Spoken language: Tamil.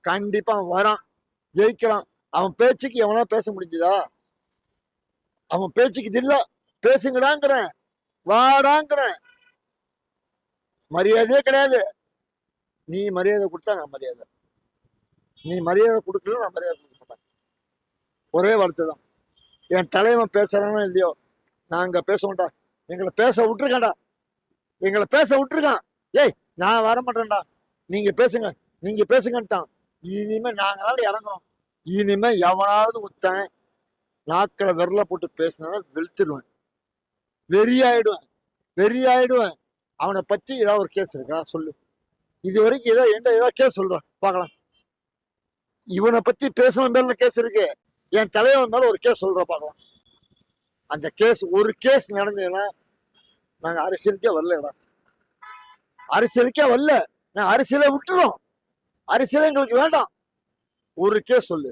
கண்டிப்பா வரான், ஜெயிக்கிறான். அவன் பேச்சுக்கு எவனா பேச முடிஞ்சுதா? அவன் பேச்சுக்கு இல்ல, பேசுங்கடாங்கிறேன், வாடாங்கிறேன். மரியாதையே கிடையாது. நீ மரியாதை கொடுத்தா நான் மரியாதை, நீ மரியாதை கொடுக்கல நான் மரியாதை கொடுக்க மாட்டேன். ஒரே வார்த்தை தான். என் தலைவன் பேசுறானோ இல்லையோ, நாங்க பேச மாட்டோம். எங்களை பேச விட்டுருக்காண்டா, எங்களை பேச விட்டுருக்கான். ஏய் நான் வர மாட்டேன்டா, நீங்க பேசுங்க, நீங்க பேசுங்கன்ட்டான். இனிமே நாங்களால இறங்குறோம். இனிமே எவனாவது ஒருத்தன் நாக்கில விரல போட்டு பேசினாலும் வெளுத்துடுவேன், வெறியாயிடுவேன், வெறியாயிடுவேன். அவனை பத்தி ஏதாவது ஒரு கேஸ் இருக்கா சொல்லு. இது வரைக்கும் ஏதோ எந்த ஏதாவது கேஸ் சொல்றான் பார்க்கலாம். இவனை பத்தி பேசணும் மேல கேஸ் இருக்கு, என் தலைவன் மேல ஒரு கேஸ் சொல்ற பார்க்கலாம். அந்த கேஸ் ஒரு கேஸ் நடந்ததுன்னா நாங்க அரசியலுக்கே வரல, அரசியலுக்கே வரல, நான் அரசியலை விட்டுறோம், அரசியல் எங்களுக்கு வேண்டாம். ஒரு கேஸ் சொல்லு.